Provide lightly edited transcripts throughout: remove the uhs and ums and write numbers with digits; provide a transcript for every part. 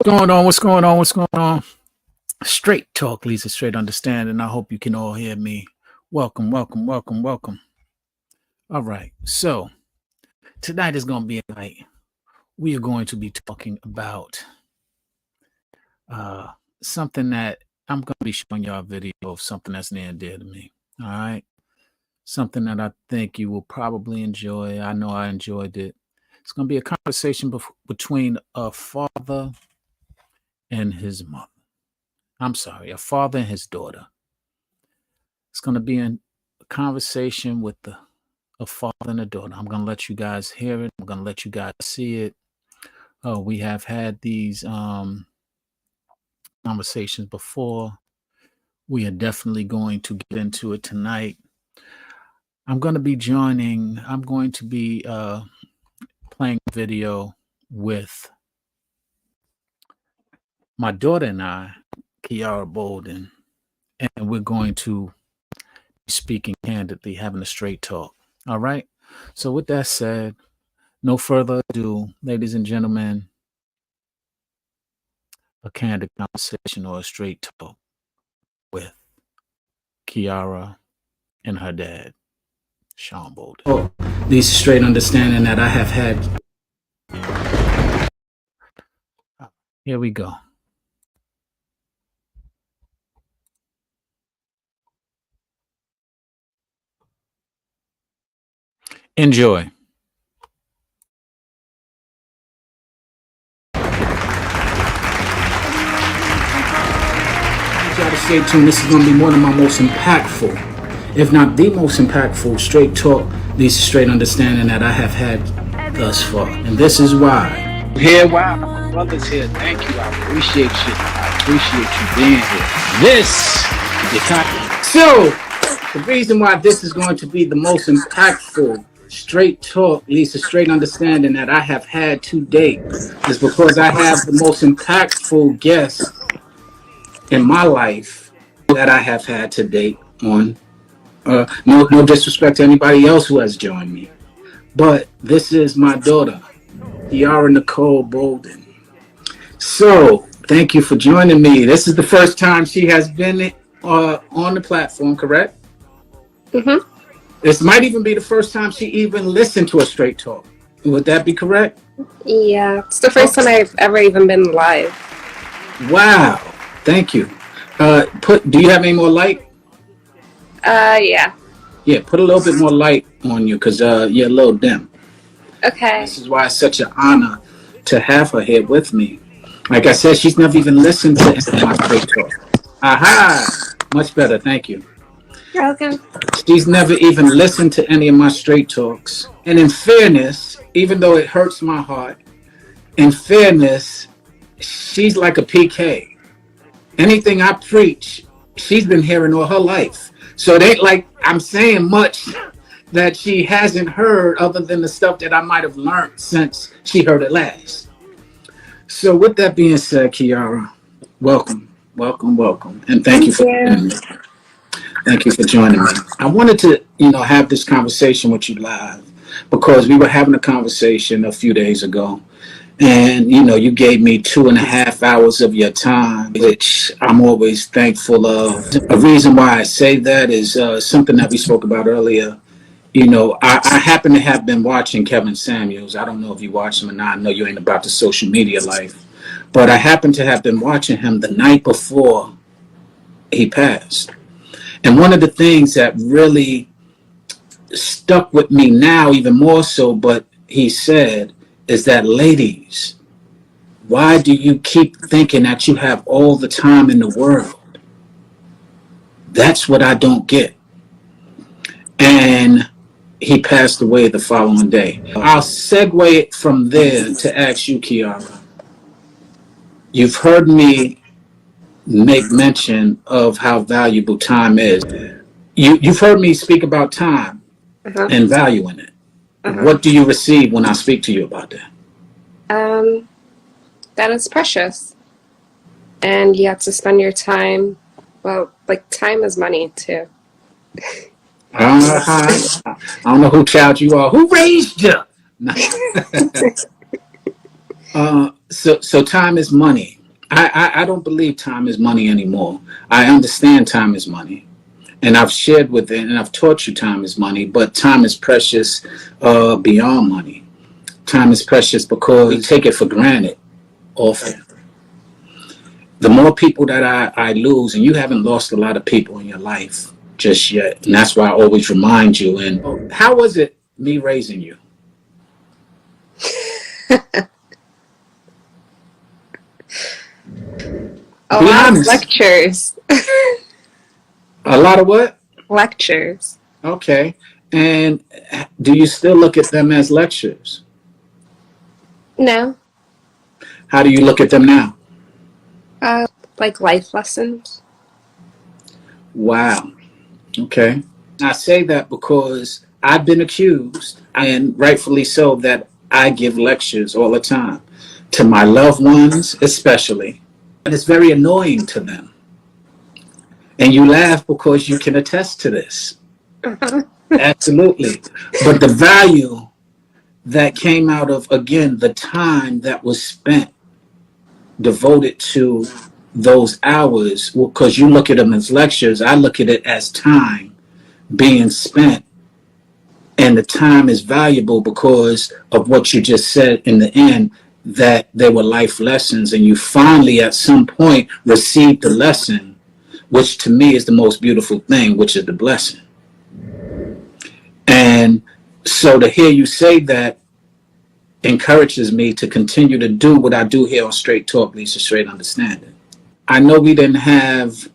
going on? What's going on? What's going on? Straight talk leads to straight understanding. I hope you can all hear me. Welcome, welcome, welcome, welcome. All right. So tonight is going to be a night. We are going to be talking about something that I'm going to be showing y'all a video of something that's near and dear to me. All right. Something that I think you will probably enjoy. I know I enjoyed it. It's going to be a conversation between a father and his mother. I'm sorry, a father and his daughter. It's going to be a conversation with a father and a daughter. I'm going to let you guys hear it. I'm going to let you guys see it. We have had these conversations before. We are definitely going to get into it tonight. I'm going to be playing a video with my daughter and I, Kiara Bolden, and we're going to be speaking candidly, having a straight talk. All right. So with that said, no further ado, ladies and gentlemen, a candid conversation or a straight talk with Kiara and her dad, Sean Bolden. Oh, these straight understanding that I have had. Here we go. Enjoy. Try to stay tuned. This is going to be one of my most impactful, if not the most impactful, straight talk, these straight understanding that I have had thus far. And this is why. Here, wow, my brother's here. Thank you. I appreciate you. I appreciate you being here. This is your time. So, the reason why this is going to be the most impactful straight talk, leads to straight understanding that I have had to date is because I have the most impactful guest in my life that I have had to date on. No disrespect to anybody else who has joined me, but this is my daughter, Kiara Nicole Bolden. So thank you for joining me. This is the first time she has been on the platform, correct? Mm-hmm. This might even be the first time she even listened to a straight talk. Would that be correct? Yeah, it's the first time I've ever even been live. Wow. Thank you. Do you have any more light? Yeah. Yeah, put a little bit more light on you because you're a little dim. Okay. This is why it's such an honor to have her here with me. Like I said, she's never even listened to any of my straight talk. Aha! Much better, thank you. You're welcome. She's never even listened to any of my straight talks. And in fairness, even though it hurts my heart, in fairness, she's like a PK. Anything I preach, she's been hearing all her life. So it ain't like I'm saying much that she hasn't heard other than the stuff that I might have learned since she heard it last. So with that being said, Kiara, welcome, welcome, welcome. And thank you for joining me. Thank you for joining me. I wanted to, have this conversation with you live because we were having a conversation a few days ago. And, you gave me 2.5 hours of your time, which I'm always thankful of. A reason why I say that is something that we spoke about earlier. I happen to have been watching Kevin Samuels. I don't know if you watch him or not. I know you ain't about the social media life. But I happen to have been watching him the night before he passed. And one of the things that really stuck with me now, even more so, but he said, is that, ladies, why do you keep thinking that you have all the time in the world? That's what I don't get. And he passed away the following day. I'll segue it from there to ask you, Kiara. You've heard me make mention of how valuable time is. You've heard me speak about time and valuing it. What do you receive when I speak to you about that? That is precious. And you have to spend your time, time is money too. I don't know who child you are. Who raised you? So time is money. I don't believe time is money anymore. I understand time is money. And I've shared with it and I've taught you time is money, but time is precious beyond money. Time is precious because we take it for granted often. The more people that I lose, and you haven't lost a lot of people in your life just yet, and that's why I always remind you. And how was it me raising you? A Be lot of honest. lectures. A lot of what? Lectures. Okay. And do you still look at them as lectures? No. How do you look at them now? Like life lessons. Wow. Okay. I say that because I've been accused, and rightfully so, that I give lectures all the time to my loved ones, especially. And it's very annoying to them. And you laugh because you can attest to this. Uh-huh. Absolutely. But the value that came out of, again, the time that was spent devoted to those hours, because you look at them as lectures, I look at it as time being spent. And the time is valuable because of what you just said in the end, that they were life lessons. And you finally, at some point, received the lesson, which to me is the most beautiful thing, which is the blessing. And so to hear you say that encourages me to continue to do what I do here on Straight Talk, Lisa Straight Understanding. I know we didn't have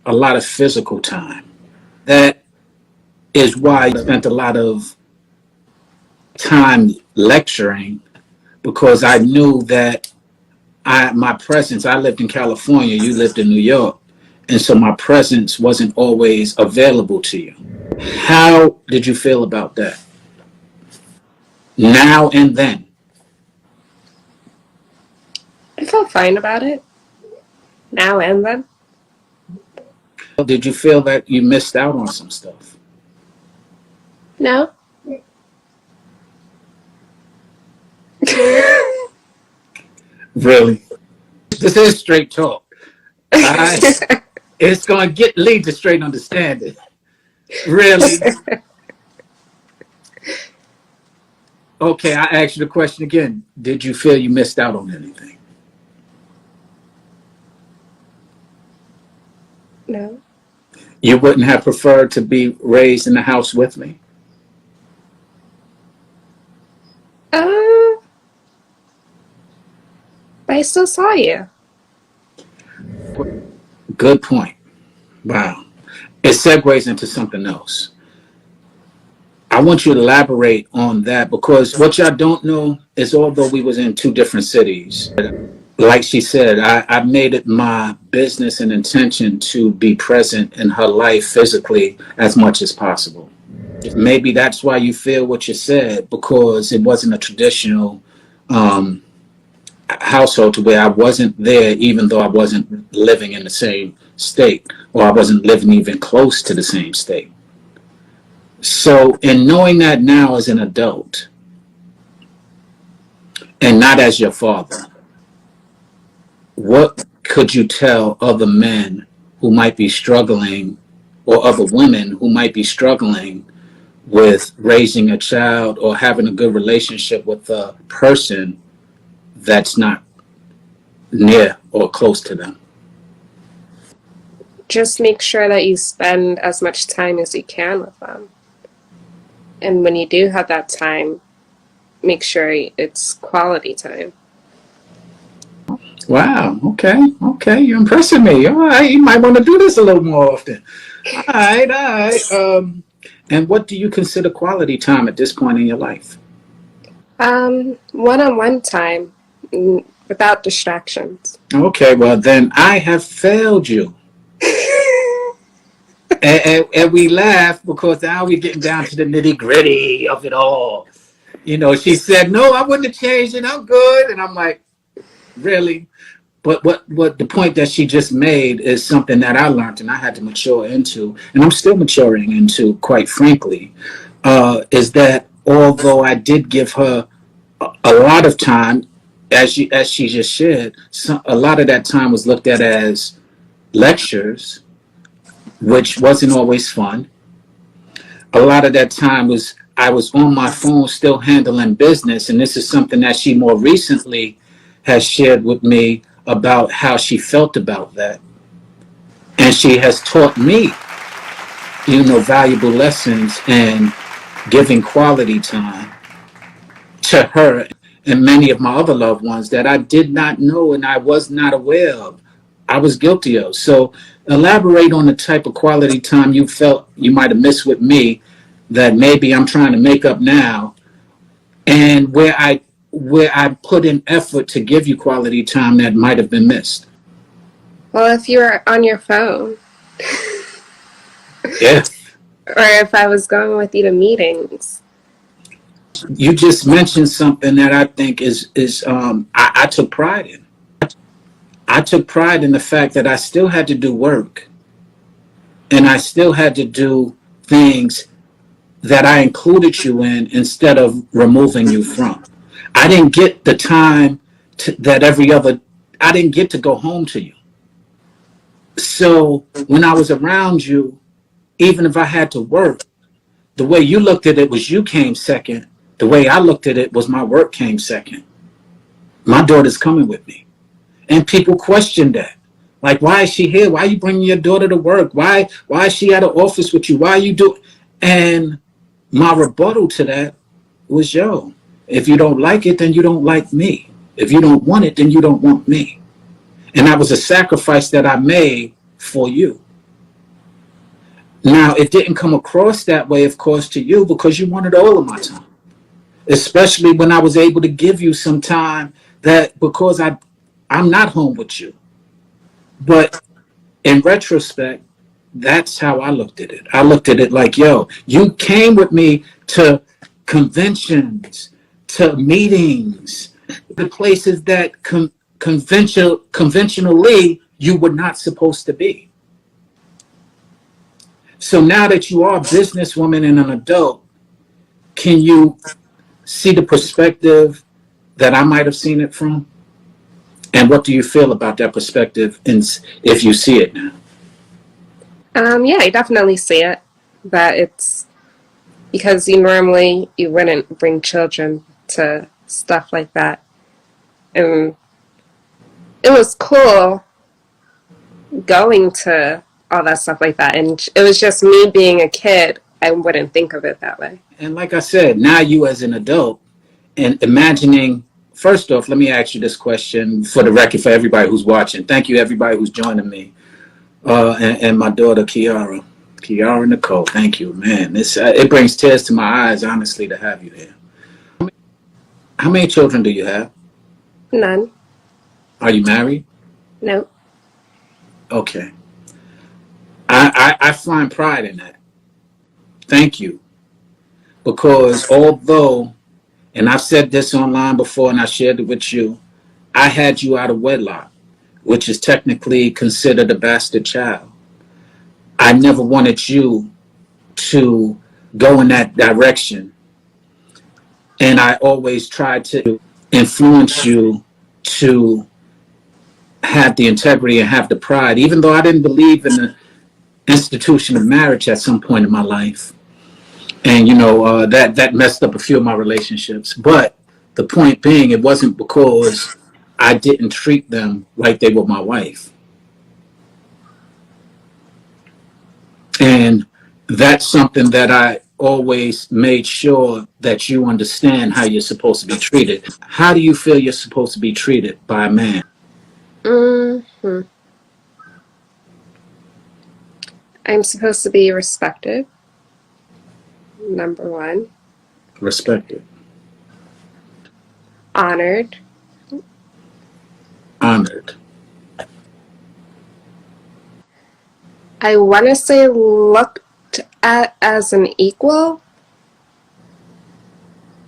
a lot of physical time. That is why I spent a lot of time lecturing, because I knew that my presence, I lived in California, you lived in New York, and so my presence wasn't always available to you. How did you feel about that? Now and then. I felt fine about it. Now and then. Did you feel that you missed out on some stuff? No. Really? This is Straight Talk. It's going to lead to Straight Understanding. Really? Okay, I asked you the question again. Did you feel you missed out on anything? No. You wouldn't have preferred to be raised in the house with me? But I still saw you. Good point. Wow. It segues into something else. I want you to elaborate on that, because what y'all don't know is, although we was in two different cities, like she said, I made it my business and intention to be present in her life physically as much as possible. Maybe that's why you feel what you said, because it wasn't a traditional household to where I wasn't there, even though I wasn't living in the same state, or I wasn't living even close to the same state. So in knowing that now as an adult, and not as your father, what could you tell other men who might be struggling, or other women who might be struggling with raising a child or having a good relationship with a person that's not near or close to them? Just make sure that you spend as much time as you can with them. And when you do have that time, make sure it's quality time. Wow. Okay. You're impressing me. All right. You might want to do this a little more often. All right. And what do you consider quality time at this point in your life? One-on-one time without distractions. Okay. Well, then I have failed you. And we laugh because now we're getting down to the nitty gritty of it all. You know, she said, no, I wouldn't have changed it. I'm good. And I'm like, really? But what the point that she just made is something that I learned and I had to mature into, and I'm still maturing into, quite frankly, is that although I did give her a lot of time, as she just shared, a lot of that time was looked at as lectures, which wasn't always fun. A lot of that time was I was on my phone still handling business, and this is something that she more recently has shared with me about how she felt about that. And she has taught me, valuable lessons and giving quality time to her and many of my other loved ones that I did not know and I was not aware of. I was guilty of. So elaborate on the type of quality time you felt you might have missed with me that maybe I'm trying to make up now, and where I put in effort to give you quality time that might have been missed. Well, if you were on your phone, Yeah. or if I was going with you to meetings. You just mentioned something that I think I took pride in. I took pride in the fact that I still had to do work and I still had to do things that I included you in instead of removing you from. I didn't get the time that I didn't get to go home to you. So when I was around you, even if I had to work, the way you looked at it was you came second. The way I looked at it was my work came second. My daughter's coming with me. And people question that. Like, why is she here? Why are you bringing your daughter to work? Why is she at an office with you? Why are you doing? And my rebuttal to that was, yo, if you don't like it, then you don't like me. If you don't want it, then you don't want me. And that was a sacrifice that I made for you. Now, it didn't come across that way, of course, to you because you wanted all of my time, especially when I was able to give you some time that because I'm not home with you. But in retrospect, that's how I looked at it. I looked at it like, yo, you came with me to conventions, to meetings, the places that conventionally you were not supposed to be. So now that you are a businesswoman and an adult, can you see the perspective that I might have seen it from? And what do you feel about that perspective if you see it now? Yeah, I definitely see it. That it's because you wouldn't bring children to stuff like that. And it was cool going to all that stuff like that. And it was just me being a kid. I wouldn't think of it that way. And like I said, now you as an adult and imagining, first off, let me ask you this question for the record for everybody who's watching. Thank you, everybody who's joining me. And my daughter, Kiara Nicole. Thank you, man. It brings tears to my eyes, honestly, to have you here. How many children do you have? None. Are you married? Nope. Okay. I find pride in that. Thank you. Because although, and I've said this online before and I shared it with you, I had you out of wedlock, which is technically considered a bastard child. I never wanted you to go in that direction. And I always tried to influence you to have the integrity and have the pride, even though I didn't believe in the institution of marriage at some point in my life. And, that messed up a few of my relationships. But the point being, it wasn't because I didn't treat them like they were my wife. And that's something that I always made sure that you understand how you're supposed to be treated. How do you feel you're supposed to be treated by a man? Mm-hmm. I'm supposed to be respected. Number one. Respected. Honored. Honored. I want to say looked at as an equal.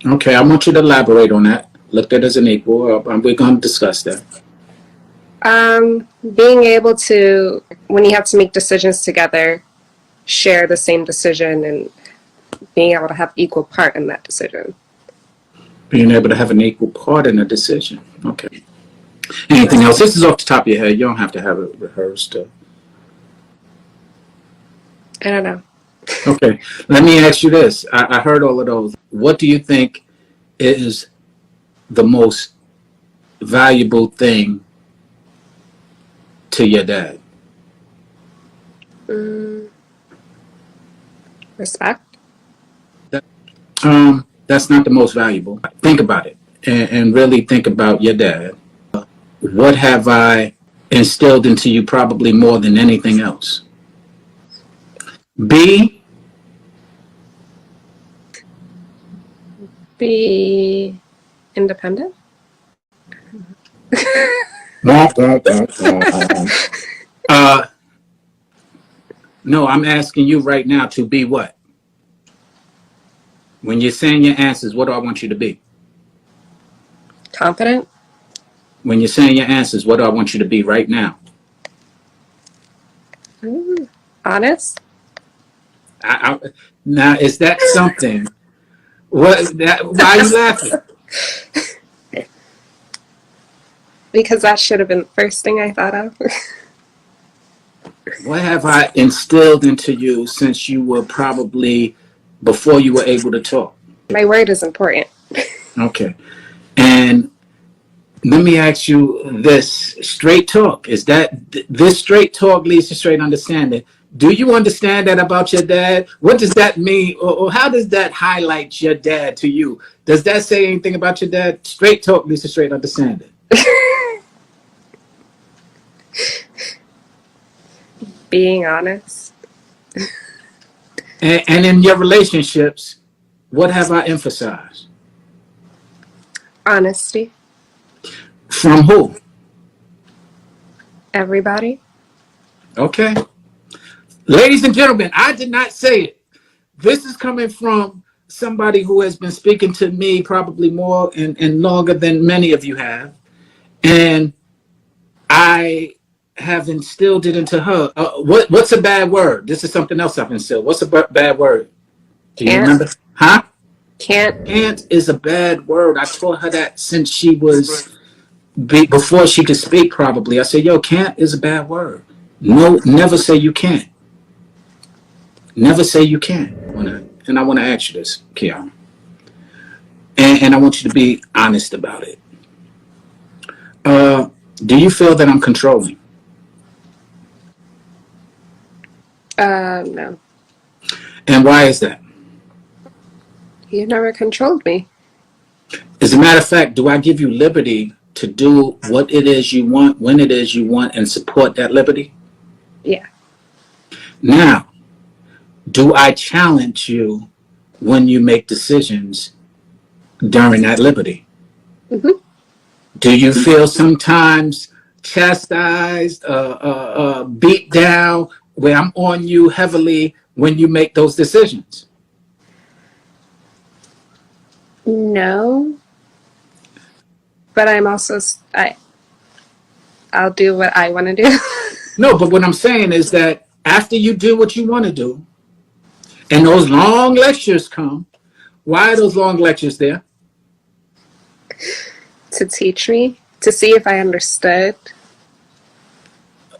Okay, I want you to elaborate on that. Looked at as an equal. We're going to discuss that. Being able to, when you have to make decisions together, share the same decision and being able to have equal part in that decision. Being able to have an equal part in a decision. Okay. Anything else? This is off the top of your head. You don't have to have it rehearsed. I don't know. Okay. Let me ask you this. I heard all of those. What do you think is the most valuable thing to your dad? Respect. That's not the most valuable. Think about it and really think about your dad. What have I instilled into you probably more than anything else? B, Be independent. No, I'm asking you right now to be what? When you're saying your answers, what do I want you to be? Confident. When you're saying your answers, what do I want you to be right now? Honest. Now, is that something? What? Why are you laughing? Because that should have been the first thing I thought of. What have I instilled into you since you were probably before you were able to talk? My word is important. Okay. And let me ask you this straight talk. Is that this straight talk leads to straight understanding? Do you understand that about your dad? What does that mean? Or how does that highlight your dad to you? Does that say anything about your dad? Straight talk leads to straight understanding. Being honest. And in your relationships, what have I emphasized? Honesty. From who? Everybody. Okay. Ladies and gentlemen, I did not say it. This is coming from somebody who has been speaking to me probably more and longer than many of you have. And I have instilled it into her. What's a bad word? This is something else I've instilled. What's a bad word? Do you remember? Huh? Can't. Can't is a bad word. I taught her that since she was before she could speak probably. I said, yo, can't is a bad word. No, never say you can't. Never say you can't. And I want to ask you this, Kiara. And I want you to be honest about it. Do you feel that I'm controlling? No. And why is that? You never controlled me. As a matter of fact, do I give you liberty to do what it is you want, when it is you want, and support that liberty? Yeah. Now, do I challenge you when you make decisions during that liberty? Mm-hmm. Do you feel sometimes chastised, beat down, where I'm on you heavily when you make those decisions? No. But I'm also I'll do what I want to do. No, but what I'm saying is that after you do what you want to do, and those long lectures come, why are those long lectures there? To teach me, to see if I understood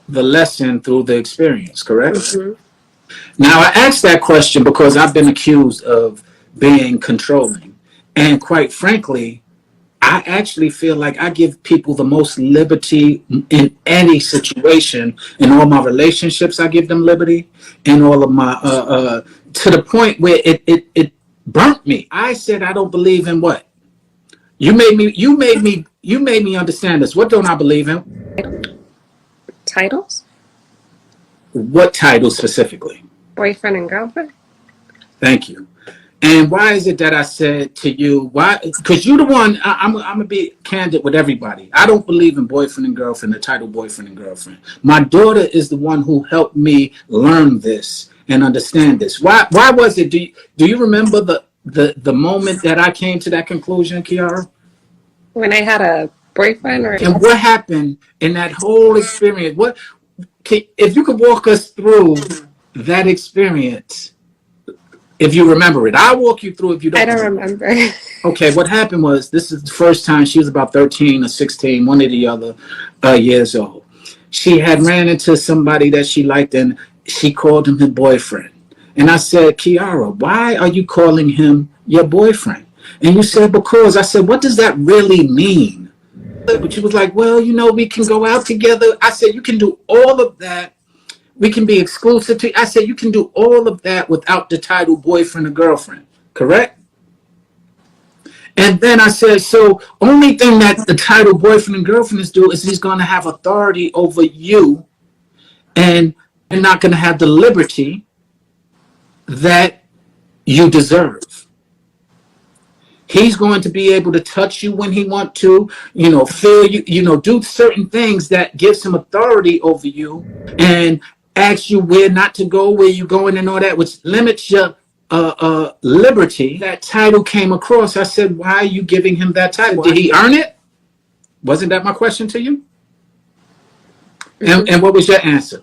The lesson through the experience, correct? Mm-hmm. Now, I asked that question because I've been accused of being controlling. And quite frankly, I actually feel like I give people the most liberty in any situation. In all my relationships, I give them liberty. In all of my, to the point where it burnt me. I said, I don't believe in what? You made me understand this. What don't I believe in? Titles? What title specifically? Boyfriend and girlfriend? Thank you. And why is it that I said to you, why? Because you're the one, I'm going to be candid with everybody. I don't believe in boyfriend and girlfriend, the title boyfriend and girlfriend. My daughter is the one who helped me learn this and understand this. Why was it? Do you remember the moment that I came to that conclusion, Kiara? When I had a boyfriend or... And what happened in that whole experience? If you could walk us through that experience If you remember it, I'll walk you through if you I don't don't remember. remember. Okay, what happened was this is the first time she was about 13 or 16, one of the other years old. She had ran into somebody that she liked and she called him her boyfriend. And I said, Kiara, why are you calling him your boyfriend? And you said, because. I said, what does that really mean? But she was like, well, you know, we can go out together. I said, you can do all of that. We can be exclusive to. I said, you can do all of that without the title boyfriend or girlfriend, correct? And then I said, so only thing that the title boyfriend and girlfriend is do is he's going to have authority over you, and you're not going to have the liberty that you deserve. He's going to be able to touch you when he want to, you know, feel you, you know, do certain things that gives him authority over you and ask you where not to go, where you going and all that, which limits your liberty. That title came across. I said, why are you giving him that title? Did he earn it? Wasn't that my question to you? And what was your answer,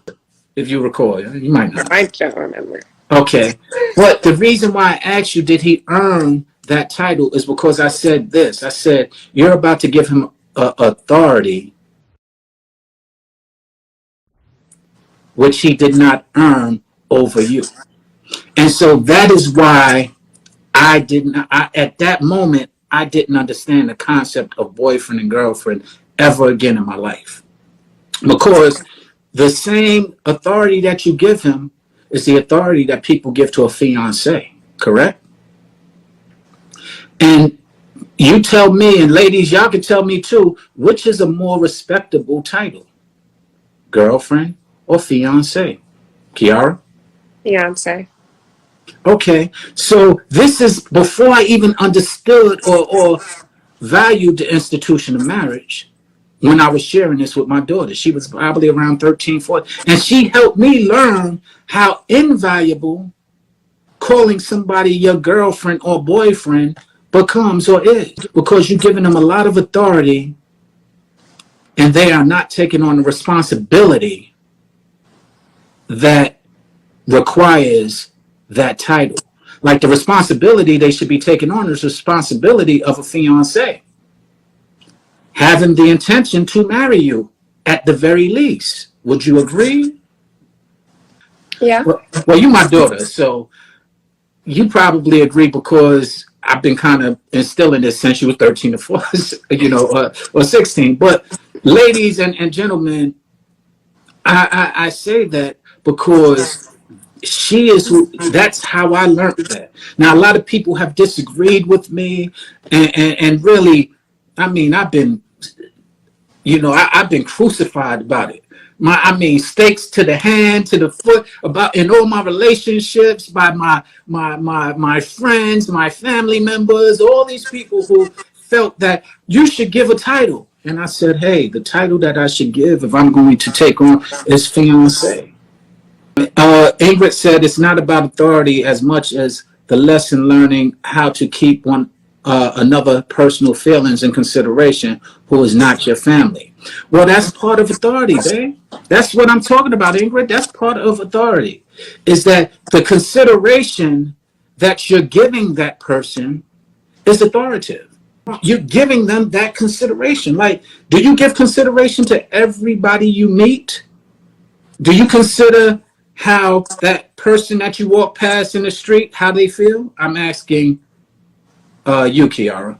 if you recall? You might not. I don't remember. Okay. But the reason why I asked you, did he earn that title, is because I said this. I said, you're about to give him authority, which he did not earn over you. And so that is why at that moment, I didn't understand the concept of boyfriend and girlfriend ever again in my life. Because the same authority that you give him is the authority that people give to a fiance, correct? And you tell me, and ladies, y'all can tell me too, which is a more respectable title, girlfriend or fiance? Kiara? Beyonce. Okay, so this is before I even understood or valued the institution of marriage. When I was sharing this with my daughter, she was probably around 13, 14, and she helped me learn how invaluable calling somebody your girlfriend or boyfriend becomes or is, because you're giving them a lot of authority and they are not taking on the responsibility that requires that title. Like the responsibility they should be taking on is responsibility of a fiance, having the intention to marry you at the very least. Would you agree? Yeah. Well, you're my daughter, so you probably agree because I've been kind of instilling this since you were 13 or 14, you know, or 16. But ladies and gentlemen, I say that because she is who, that's how I learned that. Now, a lot of people have disagreed with me and really, I mean, I've been, you know, I've been crucified about it. I mean, stakes to the hand, to the foot, about in all my relationships, by my friends, my family members, all these people who felt that you should give a title. And I said, hey, the title that I should give if I'm going to take on is fiance. Ingrid said it's not about authority as much as the lesson learning how to keep another personal feelings in consideration who is not your family. Well, that's part of authority, babe. That's what I'm talking about, Ingrid. That's part of authority, is that the consideration that you're giving that person is authoritative. You're giving them that consideration. Like, do you give consideration to everybody you meet? Do you consider how that person that you walk past in the street, how they feel? I'm asking you, Kiara.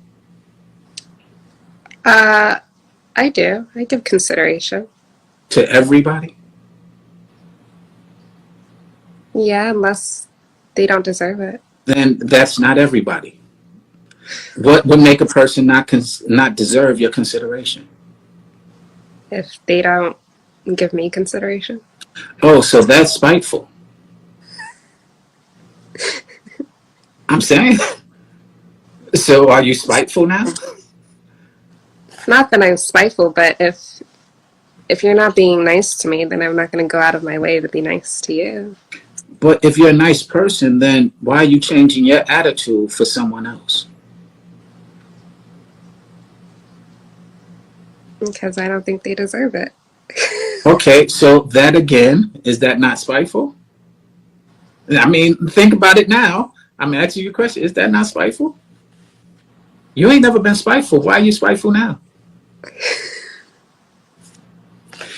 I do. I give consideration. To everybody? Yeah, unless they don't deserve it. Then that's not everybody. What would make a person not deserve your consideration? If they don't give me consideration. Oh, so that's spiteful. I'm saying. So are you spiteful now? Not that I'm spiteful, but if you're not being nice to me, then I'm not going to go out of my way to be nice to you. But if you're a nice person, then why are you changing your attitude for someone else? Because I don't think they deserve it. Okay, so that again, is that not spiteful? I mean, think about it now. I'm asking you a question. Is that not spiteful? You ain't never been spiteful. Why are you spiteful now?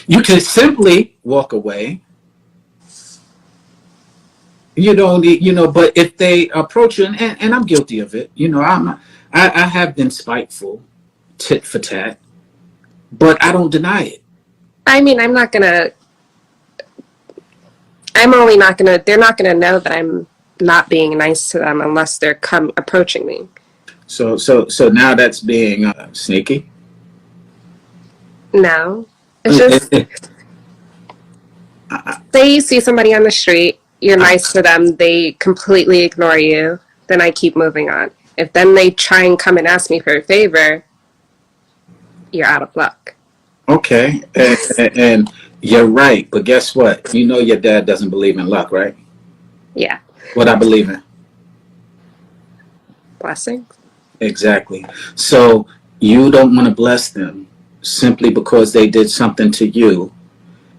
You can simply walk away. You don't need, but if they approach you, and I'm guilty of it, I have been spiteful, tit for tat, but I don't deny it. I mean, I'm only not gonna, they're not gonna know that I'm not being nice to them unless they're approaching me. So now that's being sneaky. No. It's just, say you see somebody on the street, you're nice to them, they completely ignore you, then I keep moving on. If then they try and come and ask me for a favor, you're out of luck. Okay, and you're right, but guess what? You know your dad doesn't believe in luck, right? Yeah. What I believe in. Blessings. Exactly. So you don't want to bless them simply because they did something to you.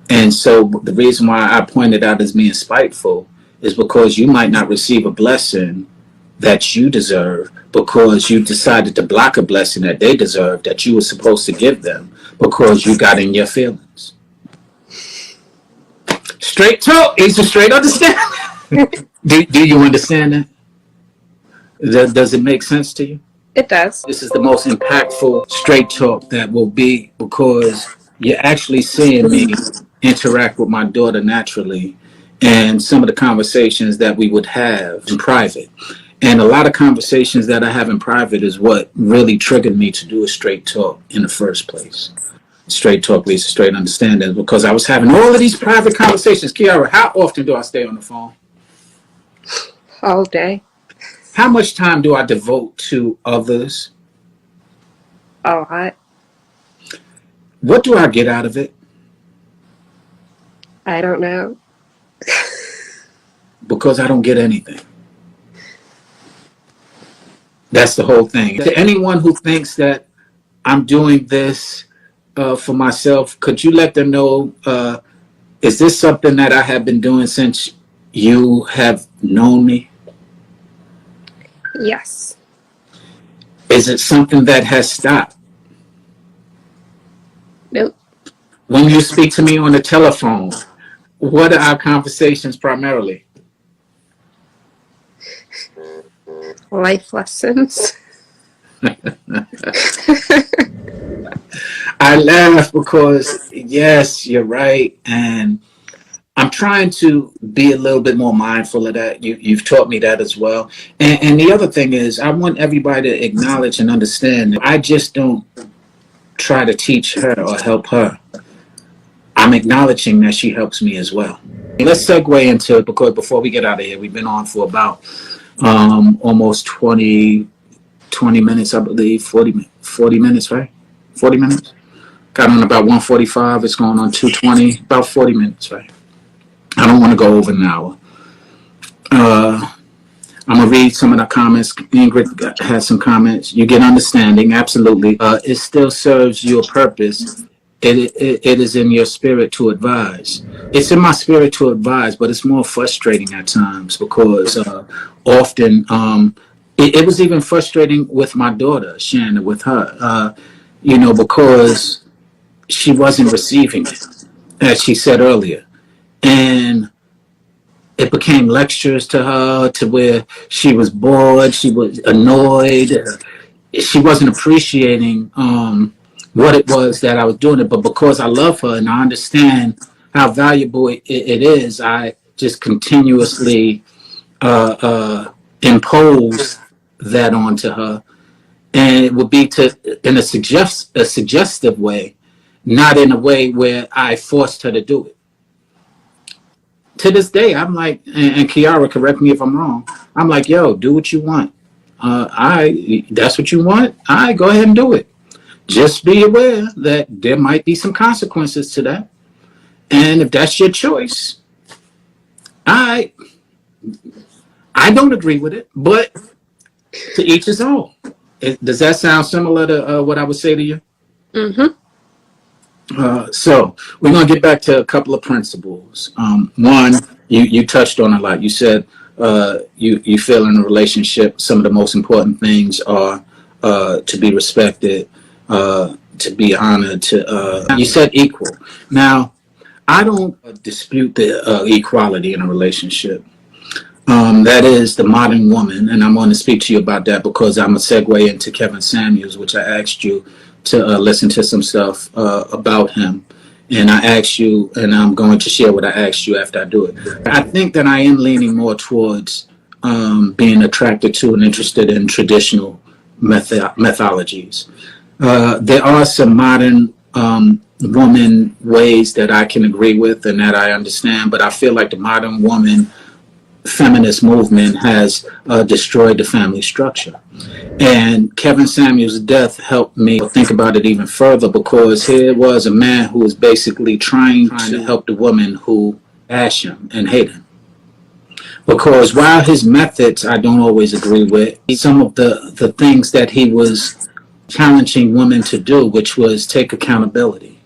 And so the reason why I pointed out as being spiteful is because you might not receive a blessing that you deserve because you decided to block a blessing that they deserve that you were supposed to give them because you got in your feelings. Straight talk. It's a straight understand. do you understand that? Does it make sense to you? It does. This is the most impactful straight talk that will be because you're actually seeing me interact with my daughter naturally and some of the conversations that we would have in private. And a lot of conversations that I have in private is what really triggered me to do a straight talk in the first place. Straight talk leads to straight understanding because I was having all of these private conversations. Kiara, how often do I stay on the phone? All day. How much time do I devote to others? A lot. What do I get out of it? I don't know. Because I don't get anything. That's the whole thing. To anyone who thinks that I'm doing this for myself, could you let them know, is this something that I have been doing since you have known me? Yes. Is it something that has stopped? Nope. When you speak to me on the telephone, what are our conversations primarily? Life lessons. I laugh because, yes, you're right. And I'm trying to be a little bit more mindful of that. You've taught me that as well. And the other thing is, I want everybody to acknowledge and understand that I just don't try to teach her or help her. I'm acknowledging that she helps me as well. Let's segue into it because before we get out of here, we've been on for about almost 20 minutes, I believe, 40 minutes, right? 40 minutes? Got on about 1:45. It's going on 2:20, about 40 minutes, right? I don't want to go over an hour. I'm going to read some of the comments. Ingrid has some comments. You get understanding, absolutely. It still serves your purpose. It is in your spirit to advise. It's in my spirit to advise, but it's more frustrating at times because often it was even frustrating with my daughter, Shannon, with her, because she wasn't receiving it, as she said earlier. And it became lectures to her to where she was bored, she was annoyed, she wasn't appreciating what it was that I was doing it. But because I love her and I understand how valuable it is, I just continuously impose that onto her. And it would be in a suggestive way, not in a way where I forced her to do it. To this day, I'm like, and Kiara, correct me if I'm wrong. I'm like, yo, do what you want. That's what you want. All right, go ahead and do it. Just be aware that there might be some consequences to that. And if that's your choice, I don't agree with it, but to each his own. Does that sound similar to what I would say to you? Mm-hmm. So we're going to get back to a couple of principles. One, you touched on a lot. You said you feel in a relationship, some of the most important things are to be respected, to be honored. You said equal. Now, I don't dispute the equality in a relationship. That is the modern woman, and I'm going to speak to you about that because I'm a segue into Kevin Samuels, which I asked you to listen to some stuff about him. And I asked you, and I'm going to share what I asked you after I do it. I think that I am leaning more towards being attracted to and interested in traditional methodologies. There are some modern woman ways that I can agree with and that I understand, but I feel like the modern woman feminist movement has destroyed the family structure. And Kevin Samuels' death helped me think about it even further because here was a man who was basically trying to help the woman who bashed him and hate him. Because while his methods I don't always agree with, some of the things that he was challenging women to do, which was take accountability,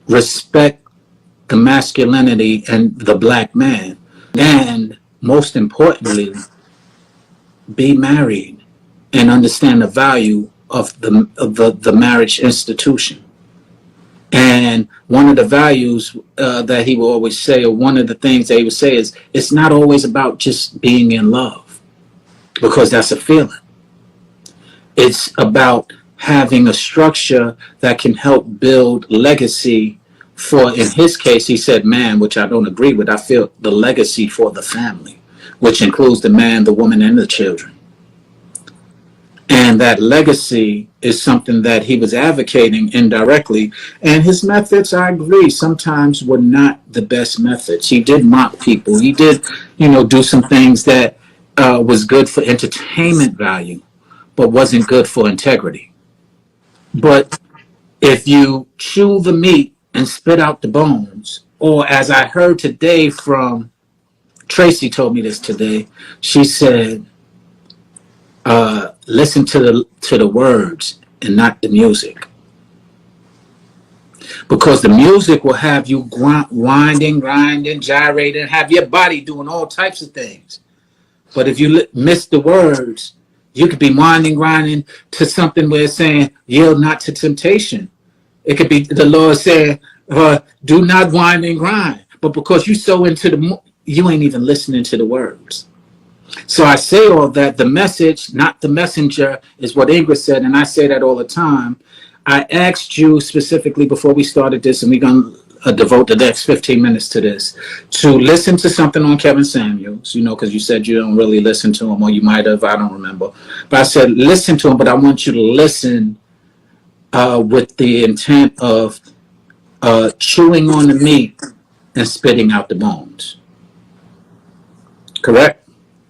respect the masculinity and the black man, and most importantly, be married and understand the value of the marriage institution. And one of the values that he will always say, or one of the things that he would say is, it's not always about just being in love, because that's a feeling. It's about having a structure that can help build legacy for, in his case, he said man, which I don't agree with. I feel the legacy for the family, which includes the man, the woman, and the children. And that legacy is something that he was advocating indirectly. And his methods, I agree, sometimes were not the best methods. He did mock people. He did, do some things that was good for entertainment value, but wasn't good for integrity. But if you chew the meat and spit out the bones, or as I heard today from Tracy told me this today, she said, listen to the words and not the music. Because the music will have you winding, grinding, gyrating, have your body doing all types of things. But if you miss the words, you could be winding, grinding to something where it's saying, yield not to temptation. It could be the Lord saying, do not whine and grind. But because you're so into you ain't even listening to the words. So I say all that, the message, not the messenger, is what Ingrid said, and I say that all the time. I asked you specifically before we started this, and we're going to devote the next 15 minutes to this, to listen to something on Kevin Samuels, because you said you don't really listen to him, or you might have, I don't remember. But I said, listen to him, but I want you to listen with the intent of chewing on the meat and spitting out the bones. Correct?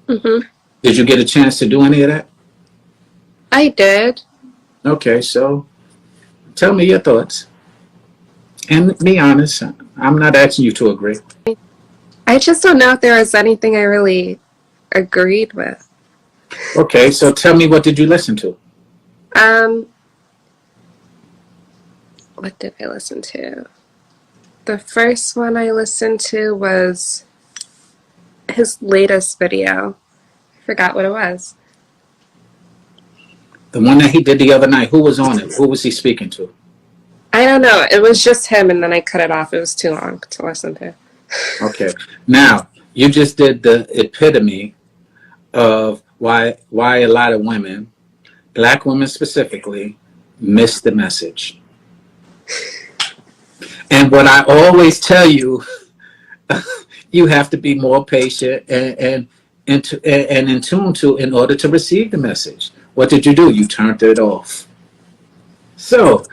Mm-hmm. Did you get a chance to do any of that? I did. Okay, so tell me your thoughts. And be honest. I'm not asking you to agree. I just don't know if there was anything I really agreed with. Okay, so tell me, what did you listen to? What did I listen to? The first one I listened to was his latest video. I forgot what it was. The one that he did the other night. Who was on it? Who was he speaking to? I don't know. It was just him, and then I cut it off. It was too long to listen to. Okay. Now, you just did the epitome of why a lot of women, black women specifically, miss the message. And what I always tell you, you have to be more patient and in tune to in order to receive the message. What did you do? You turned it off. So,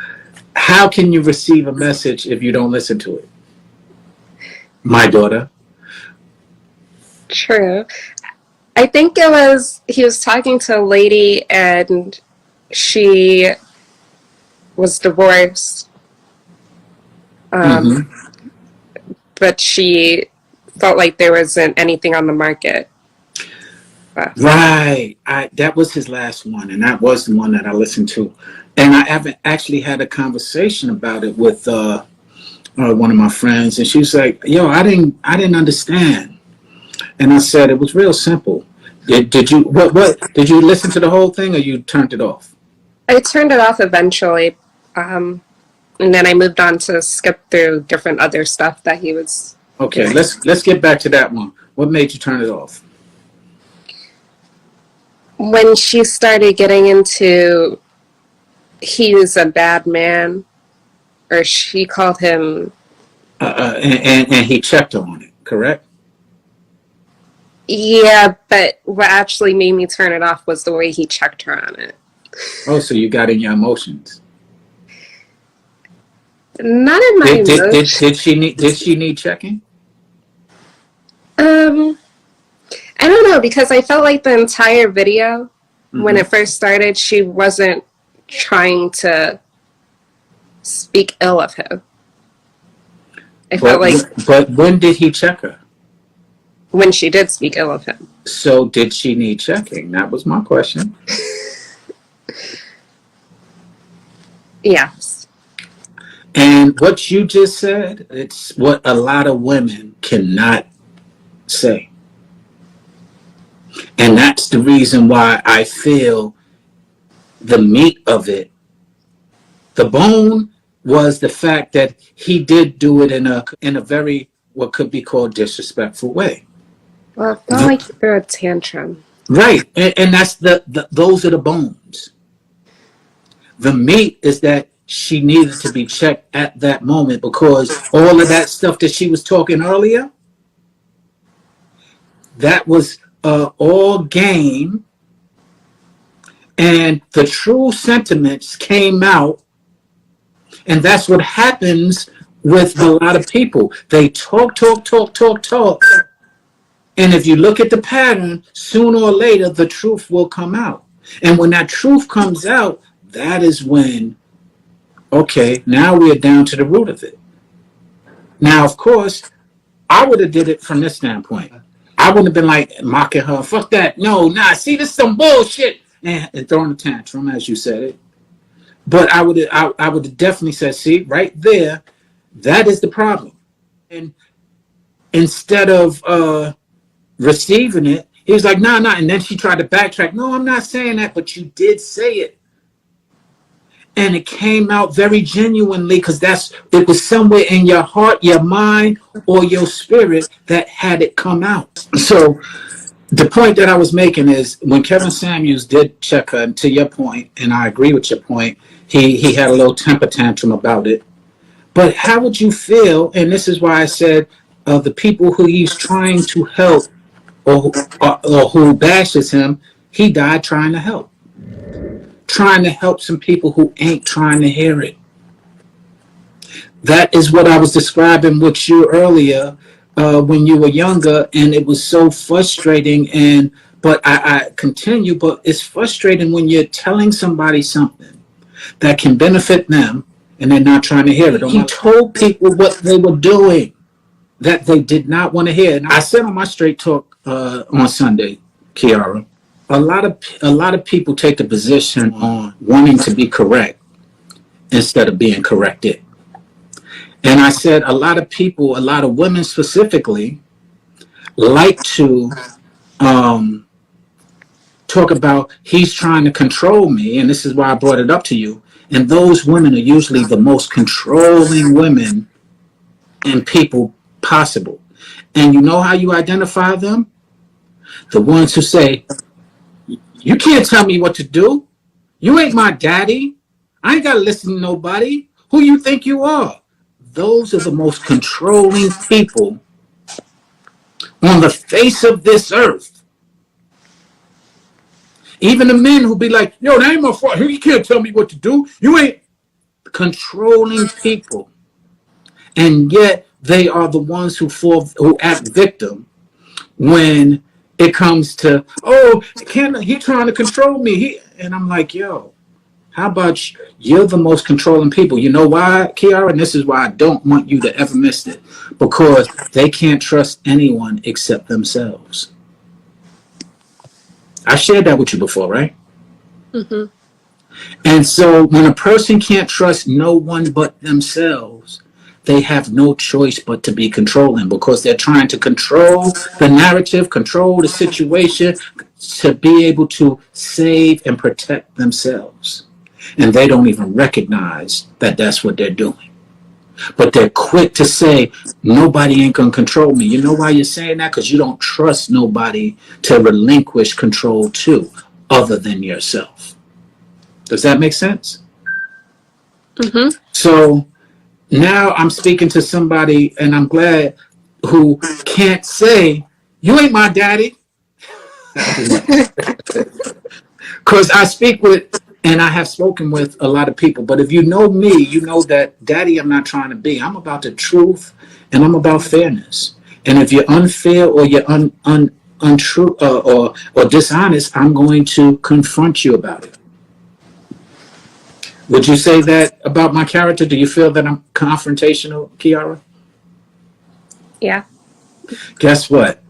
how can you receive a message if you don't listen to it? My daughter. True. I think he was talking to a lady and she was divorced. But she felt like there wasn't anything on the market. Right. That was his last one, and that was the one that I listened to. And I haven't actually had a conversation about it with one of my friends, and she was like, "Yo, I didn't understand." And I said it was real simple. Did you what did you listen to the whole thing or you turned it off? I turned it off eventually, and then I moved on to skip through different other stuff that he was Okay, doing. let's get back to that one. What made you turn it off? When she started getting into he was a bad man, or she called him. And he checked on it, correct? Yeah, but what actually made me turn it off was the way he checked her on it. Oh, so you got in your emotions. Not in my emotions. Did she need checking? I don't know, because I felt like the entire video, when Mhm. it first started, she wasn't trying to speak ill of him. I felt like But when did he check her? when she did speak ill of him. So did she need checking? That was my question. Yes. And what you just said, it's what a lot of women cannot say. And that's the reason why I feel the meat of it, the bone was the fact that he did do it in a very what could be called disrespectful way. Well, it felt like he threw a tantrum. Right. And that's those are the bones. The meat is that she needed to be checked at that moment because all of that stuff that she was talking earlier, that was all game, and the true sentiments came out, and that's what happens with a lot of people. They talk, and if you look at the pattern, sooner or later the truth will come out. And when that truth comes out, that is when, okay, now we are down to the root of it. Now, of course, I would have did it from this standpoint. I wouldn't have been like mocking her. Fuck that. No, nah. See, this is some bullshit, and throwing a tantrum as you said it. But I would have definitely said, see, right there, that is the problem. And instead of receiving it, he was like, nah. And then she tried to backtrack. No, I'm not saying that, but you did say it. And it came out very genuinely because it was somewhere in your heart, your mind, or your spirit that had it come out. So the point that I was making is when Kevin Samuels did check her, and to your point, and I agree with your point, he had a little temper tantrum about it. But how would you feel? And this is why I said the people who he's trying to help or who bashes him, he died trying to help. Trying to help some people who ain't trying to hear it. That is what I was describing with you earlier when you were younger, and it was so frustrating. But I continue, but it's frustrating when you're telling somebody something that can benefit them, and they're not trying to hear it. He told people what they were doing that they did not want to hear. And I said on my straight talk on Sunday, Kiara, a lot of people take the position on wanting to be correct instead of being corrected. And I said a lot of people, a lot of women specifically, like to talk about he's trying to control me, and this is why I brought it up to you. And those women are usually the most controlling women and people possible. And you know how you identify them? The ones who say, you can't tell me what to do. You ain't my daddy. I ain't got to listen to nobody. Who you think you are? Those are the most controlling people on the face of this earth. Even the men who be like, yo, that ain't my fault. You can't tell me what to do. You ain't controlling people. And yet they are the ones who act victim when it comes to, oh, he trying to control me. And I'm like, yo, how about you're the most controlling people? You know why, Kiara? And this is why I don't want you to ever miss it. Because they can't trust anyone except themselves. I shared that with you before, right? Mm-hmm. And so when a person can't trust no one but themselves, they have no choice but to be controlling, because they're trying to control the narrative, control the situation, to be able to save and protect themselves. And they don't even recognize that that's what they're doing. But they're quick to say, nobody ain't going to control me. You know why you're saying that? Because you don't trust nobody to relinquish control to, other than yourself. Does that make sense? Mm-hmm. So now I'm speaking to somebody, and I'm glad, who can't say, you ain't my daddy. Because I speak with, and I have spoken with a lot of people. But if you know me, you know that daddy I'm not trying to be. I'm about the truth, and I'm about fairness. And if you're unfair, or you're untrue, or dishonest, I'm going to confront you about it. Would you say that about my character? Do you feel that I'm confrontational, Kiara? Yeah. Guess what?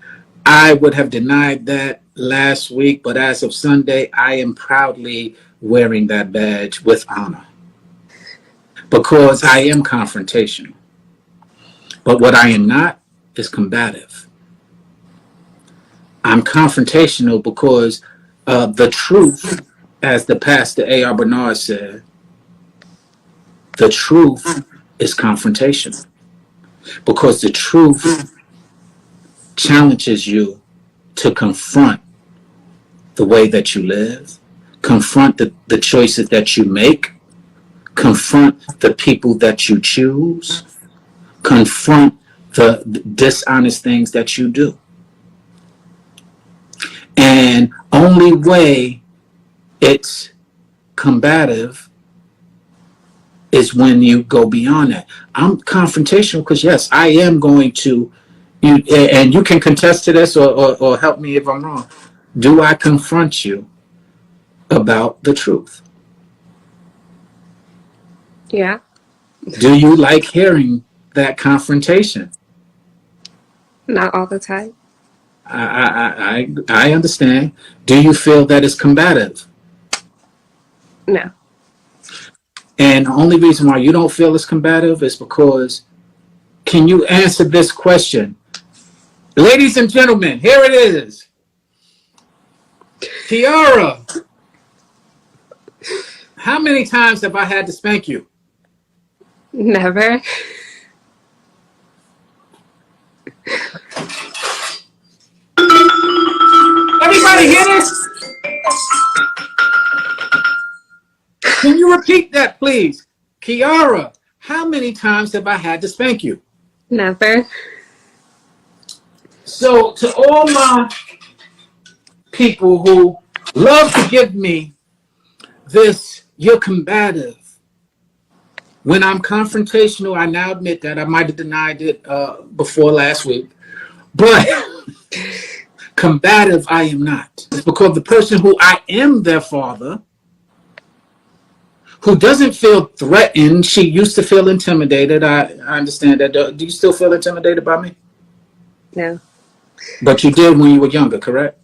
I would have denied that last week, but as of Sunday, I am proudly wearing that badge with honor, because I am confrontational. But what I am not is combative. I'm confrontational because the truth, as the pastor A.R. Bernard said, the truth is confrontational, because the truth challenges you to confront the way that you live, confront the choices that you make, confront the people that you choose, confront the dishonest things that you do. And only way it's combative is when you go beyond that. I'm confrontational because, yes, I am going to, and you can contest to this, or help me if I'm wrong. Do I confront you about the truth? Yeah. Do you like hearing that confrontation? Not all the time. I understand. Do you feel that it's combative? No. And the only reason why you don't feel it's combative is because, can you answer this question? Ladies and gentlemen, here it is. Kiara, how many times have I had to spank you? Never. Everybody hear this? Can you repeat that, please? Kiara, how many times have I had to spank you? Never. So, to all my people who love to give me this, you're combative. When I'm confrontational, I now admit that I might have denied it before last week, but combative, I am not. It's because the person who I am their father, who doesn't feel threatened, she used to feel intimidated. I understand that. Do you still feel intimidated by me? No. But you did when you were younger, correct?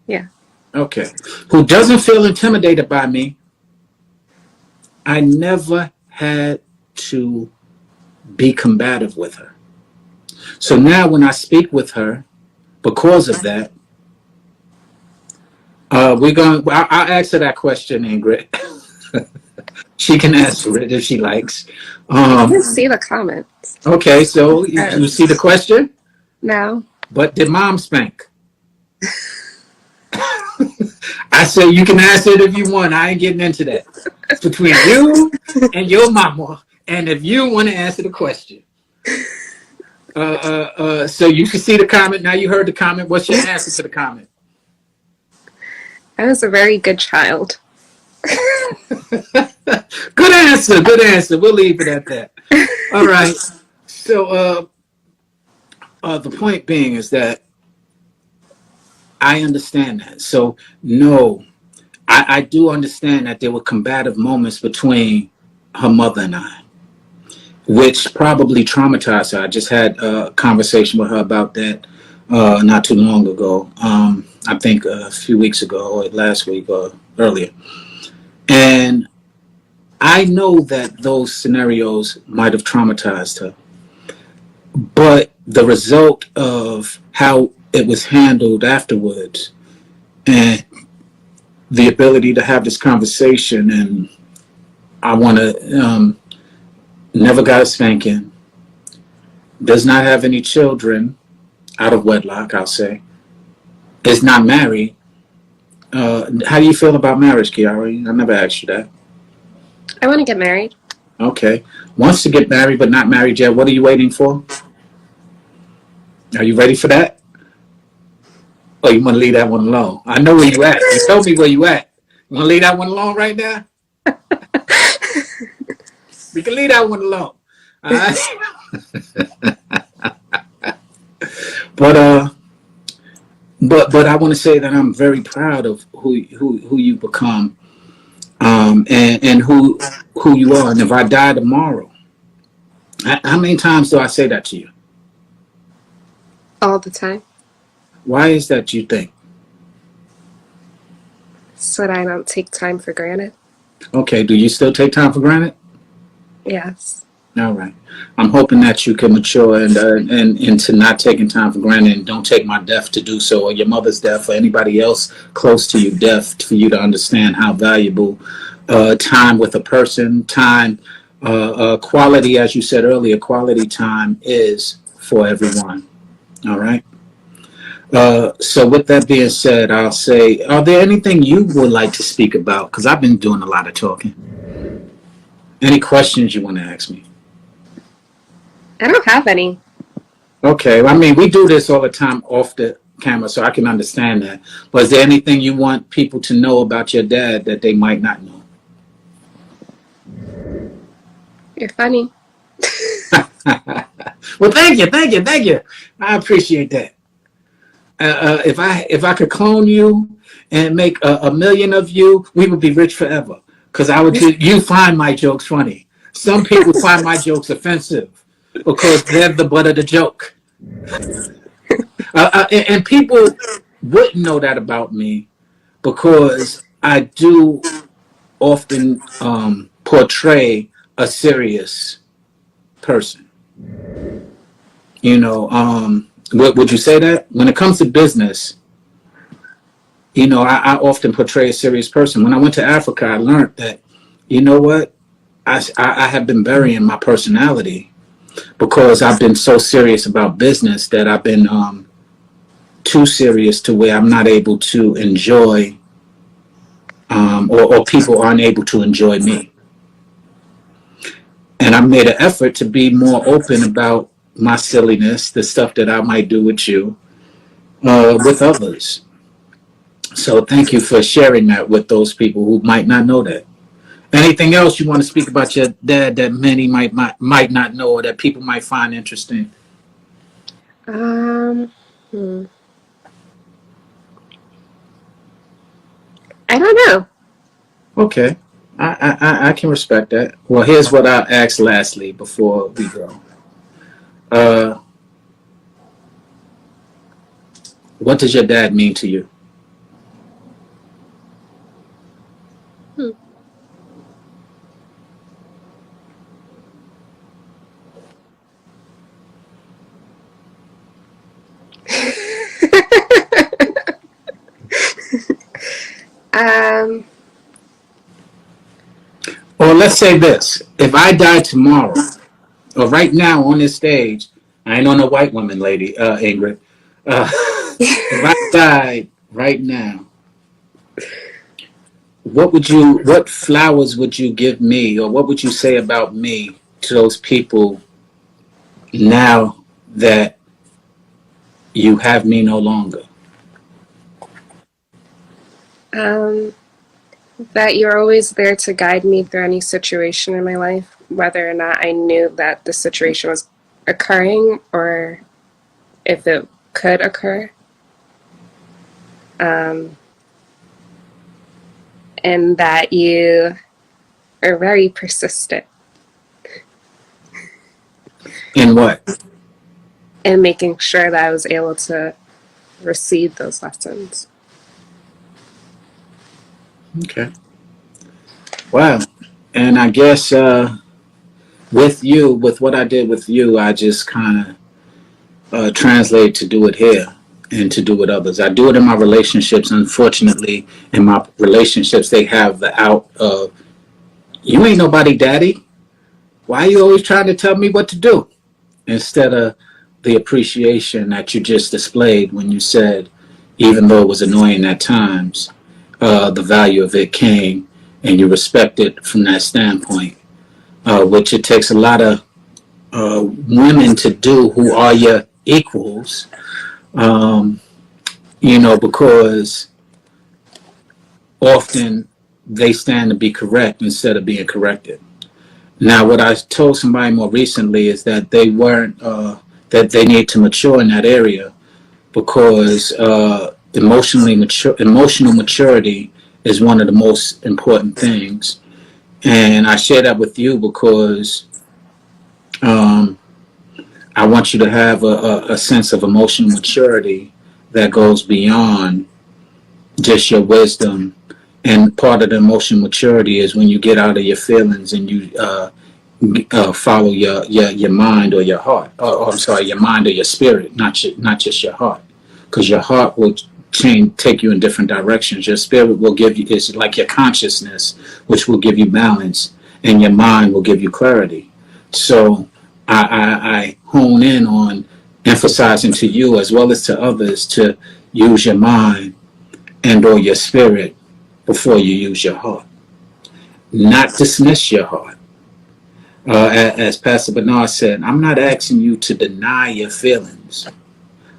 Yeah. Okay. Who doesn't feel intimidated by me, I never had to be combative with her. So now when I speak with her, because of that, I'll answer that question, Ingrid. She can answer it if she likes. I didn't see the comments. Okay, so you see the question? No. But did mom spank? I said you can answer it if you want. I ain't getting into that. It's between you and your mama, and if you want to answer the question. So you can see the comment. Now you heard the comment. What's your answer to the comment? I was a very good child. Good answer. Good answer. We'll leave it at that. All right. So the point being is that I understand that. So no, I do understand that there were combative moments between her mother and I, which probably traumatized her. I just had a conversation with her about that not too long ago. I think a few weeks ago, or last week, or earlier. And I know that those scenarios might have traumatized her, but the result of how it was handled afterwards and the ability to have this conversation, and I want to, never got a spanking, does not have any children out of wedlock, I'll say, is not married. How do you feel about marriage, Kiara? I never asked you that. I want to get married. Okay. Wants to get married, but not married yet. What are you waiting for? Are you ready for that? Or you want to leave that one alone? I know where you at. You told me where you at. You want to leave that one alone right now? We can leave that one alone. All right. But but I want to say that I'm very proud of who you become, and who you are. And if I die tomorrow, how many times do I say that to you? All the time. Why is that, you think? So that I don't take time for granted. Okay, do you still take time for granted? Yes. All right. I'm hoping that you can mature and into not taking time for granted, and don't take my death to do so, or your mother's death, or anybody else close to you death, for you to understand how valuable time with a person, time, quality, as you said earlier, quality time is for everyone. All right. So with that being said, I'll say, are there anything you would like to speak about? Because I've been doing a lot of talking. Any questions you want to ask me? I don't have any. Okay, well, I mean, we do this all the time off the camera, so I can understand that. But is there anything you want people to know about your dad that they might not know? You're funny. Well, thank you, thank you, thank you. I appreciate that. If I could clone you and make a million of you, we would be rich forever. Because I would you find my jokes funny. Some people find my jokes offensive because they're the butt of the joke. And people wouldn't know that about me because I do often portray a serious person. Would you say that? When it comes to business, I often portray a serious person. When I went to Africa, I learned that, you know what? I have been burying my personality because I've been so serious about business that I've been too serious to where I'm not able to enjoy, or people aren't able to enjoy me. And I made an effort to be more open about my silliness, the stuff that I might do with you, with others. So thank you for sharing that with those people who might not know that. Anything else you want to speak about your dad that many might not know, or that people might find interesting? Um, hmm. I don't know. Okay, I can respect that. Well, here's what I'll ask lastly before we go. Uh, what does your dad mean to you? Hmm. um, Or let's say this: if I die tomorrow, or right now on this stage, I ain't on a white woman, lady, Ingrid. Uh, if I died right now, what flowers would you give me, or what would you say about me to those people now that you have me no longer? um, that you're always there to guide me through any situation in my life, whether or not I knew that the situation was occurring or if it could occur. Um, and that you are very persistent In what? in making sure that I was able to receive those lessons. Okay. Wow. And I guess with what I did with you, I just kind of translate to do it here and to do with others. I do it in my relationships. Unfortunately, in my relationships, they have the out of, you ain't nobody daddy. Why are you always trying to tell me what to do? Instead of the appreciation that you just displayed when you said, even though it was annoying at times, the value of it came and you respect it from that standpoint, which it takes a lot of women to do who are your equals, um, because often they stand to be correct instead of being corrected. Now, what I told somebody more recently is that they weren't, that they need to mature in that area because emotional maturity is one of the most important things. And I share that with you because um, I want you to have a sense of emotional maturity that goes beyond just your wisdom. And part of the emotional maturity is when you get out of your feelings and you follow your mind or your heart. Or I'm sorry, your mind or your spirit, not just your heart, because your heart will take you in different directions. Your spirit will give you, it's like your consciousness, which will give you balance, and your mind will give you clarity. So I hone in on emphasizing to you as well as to others to use your mind and or your spirit before you use your heart. Not dismiss your heart. As Pastor Bernard said, I'm not asking you to deny your feelings.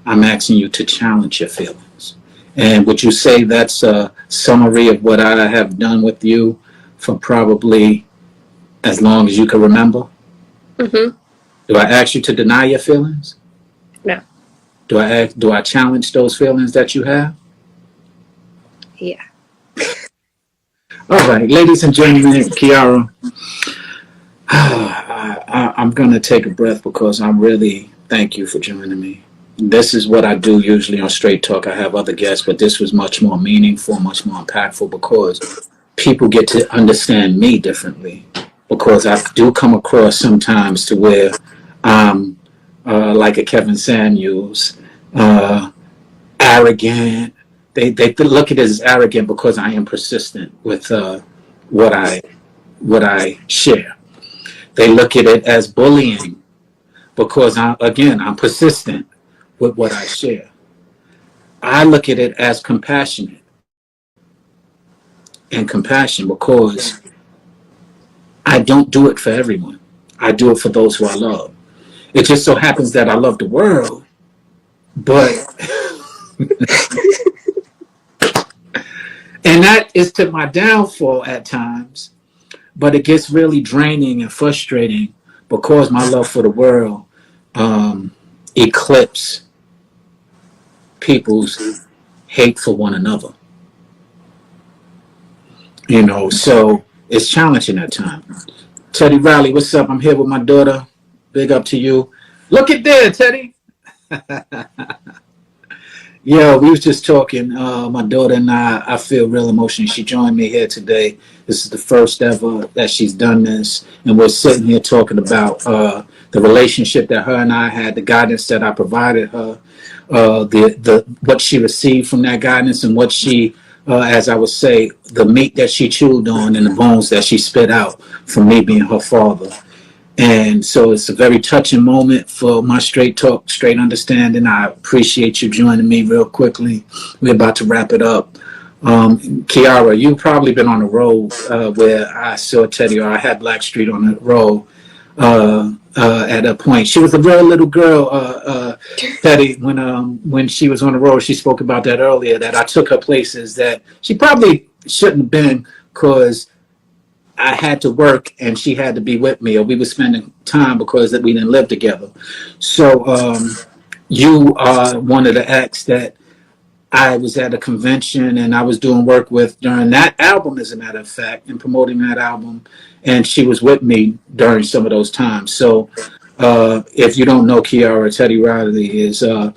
I'm asking you to challenge your feelings. And would you say that's a summary of what I have done with you for probably as long as you can remember? Mm-hmm. Do I ask you to deny your feelings? No. Do I challenge those feelings that you have? Yeah. All right, ladies and gentlemen, Kiara, I'm going to take a breath because I'm really thank you for joining me. This is what I do usually on Straight Talk. I have other guests, but this was much more meaningful, much more impactful because people get to understand me differently. Because I do come across sometimes to where I'm like a Kevin Samuels, uh, arrogant. They look at it as arrogant because I am persistent with what I what I share. They look at it as bullying because I'm persistent with what I share. I look at it as compassionate and compassion because I don't do it for everyone. I do it for those who I love. It just so happens that I love the world, but and that is to my downfall at times, but it gets really draining and frustrating because my love for the world eclipses people's hate for one another. So it's challenging at times. Teddy Riley, what's up? I'm here with my daughter. Big up to you. Look at there, Teddy. Yeah, we was just talking. My daughter and I feel real emotion. She joined me here today. This is the first ever that she's done this, and we're sitting here talking about the relationship that her and I had, the guidance that I provided her, the what she received from that guidance, and what she, as I would say, the meat that she chewed on and the bones that she spit out from me being her father. And so it's a very touching moment for my Straight Talk, Straight Understanding. I appreciate you joining me real quickly. We're about to wrap it up. Kiara, you've probably been on a road where I saw Teddy, or I had Blackstreet on the road at a point. She was a real little girl, Teddy, when she was on the road. She spoke about that earlier, that I took her places that she probably shouldn't have been because I had to work and she had to be with me, or we were spending time because we didn't live together. So you are one of the acts that I was at a convention and I was doing work with during that album, as a matter of fact, and promoting that album. And she was with me during some of those times. So if you don't know Kiara, Teddy Riley is a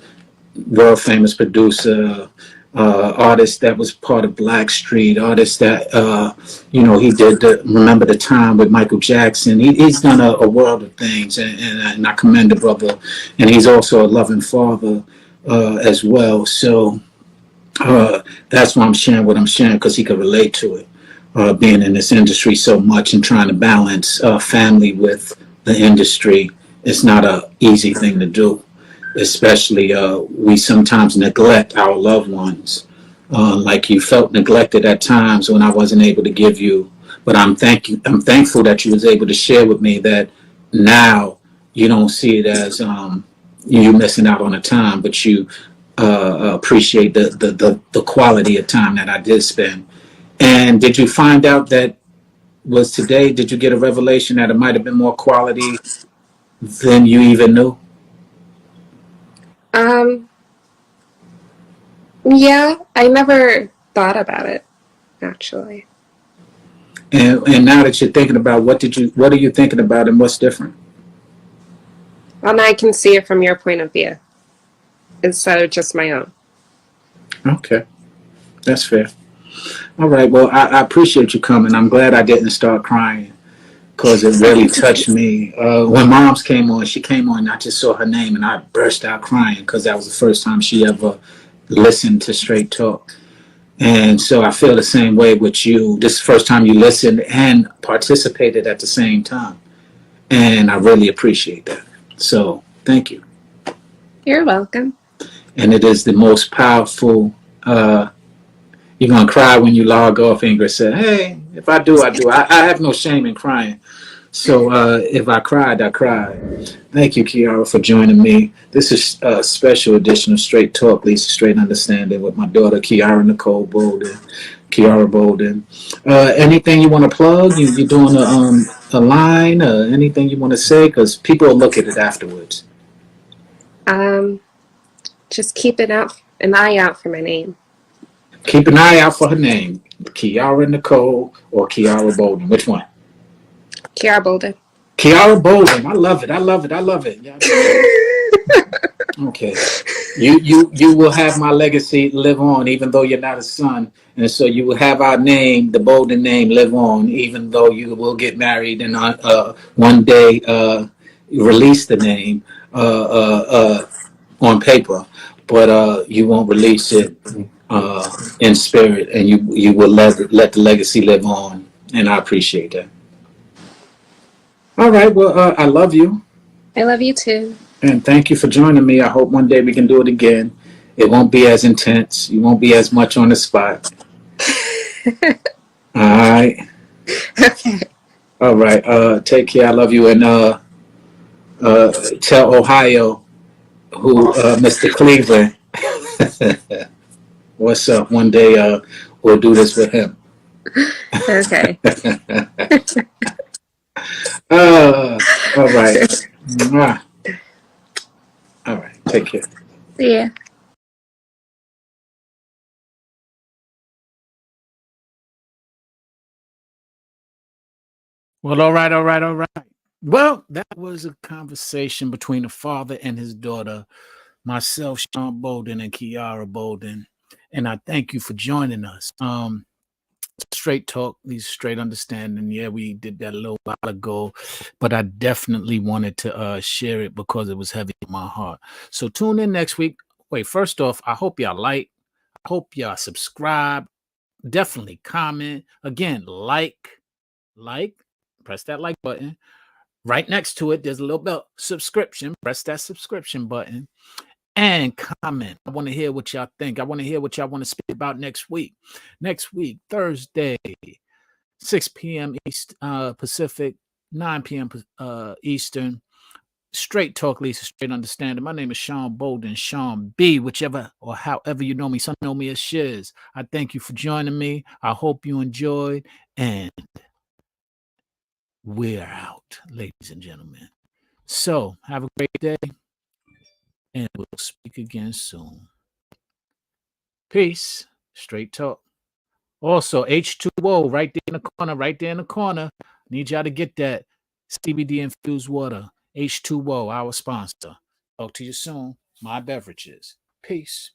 world famous producer, artist that was part of Black Street, artist that he did Remember the Time with Michael Jackson. He's done a world of things, and I commend the brother. And he's also a loving father as well. So that's why I'm sharing what I'm sharing, because he could relate to it. Being in this industry so much and trying to balance family with the industry, it's not an easy thing to do. Especially, we sometimes neglect our loved ones. Like you felt neglected at times when I wasn't able to give you, but I'm thankful that you was able to share with me that now you don't see it as you missing out on a time, but you appreciate the quality of time that I did spend. And did you find out that was today? Did you get a revelation that it might have been more quality than you even knew? Um, yeah, I never thought about it, actually. And now that you're thinking about what are you thinking about and what's different? Well, now I can see it from your point of view instead of just my own. Okay, that's fair. All right. Well, I appreciate you coming. I'm glad I didn't start crying because it really touched me. When Moms came on, she came on. I just saw her name and I burst out crying because that was the first time she ever listened to Straight Talk. And so I feel the same way with you. This is the first time you listened and participated at the same time. And I really appreciate that. So thank you. You're welcome. And it is the most powerful. You're going to cry when you log off, Ingrid said. Hey, if I do, I do. I have no shame in crying. So if I cried, I cried. Thank you, Kiara, for joining me. This is a special edition of Straight Talk, Lisa Straight Understanding with my daughter, Kiara Nicole Bolden. Kiara Bolden. Anything you want to plug? You doing a line? Anything you want to say? Because people will look at it afterwards. Um, just keep an eye out for my name. Keep an eye out for her name, Kiara Nicole or Kiara Bolden. Which one? Kiara Bolden. Kiara Bolden. I love it. I love it. I love it. Yeah, okay. You will have my legacy live on, even though you're not a son, and so you will have our name, the Bolden name, live on, even though you will get married and one day release the name on paper, but you won't release it in spirit, and you will let the legacy live on, and I appreciate that. All right. Well, I love you. I love you too. And thank you for joining me. I hope one day we can do it again. It won't be as intense. You won't be as much on the spot. All right. Okay. All right. Take care. I love you. And tell Ohio who Mr. Cleveland. What's up? One day we'll do this with him. Okay. All right. Mwah. All right. Take care. See ya. Well, all right, all right, all right. Well, that was a conversation between a father and his daughter, myself, Sean Bolden, and Kiara Bolden. And I thank you for joining us. Straight talk, these straight understanding. Yeah, we did that a little while ago, but I definitely wanted to share it because it was heavy in my heart. So tune in next week. Wait, first off, I hope y'all like. I hope y'all subscribe. Definitely comment. Again, like, press that like button. Right next to it, there's a little bell subscription. Press that subscription button and comment. I want to hear what y'all think. I want to hear what y'all want to speak about next week. Next week, Thursday, 6 p.m. East Pacific, 9 p.m. Eastern. Straight talk, Lisa. Straight understanding. My name is Sean Bolden, Sean B, whichever or however you know me. Some know me as Shiz. I thank you for joining me. I hope you enjoyed. And we're out, ladies and gentlemen. So have a great day, and we'll speak again soon. Peace. Straight talk. Also, H2O right there in the corner, right there in the corner. Need y'all to get that CBD infused water. H2O, our sponsor. Talk to you soon. My beverages. Peace.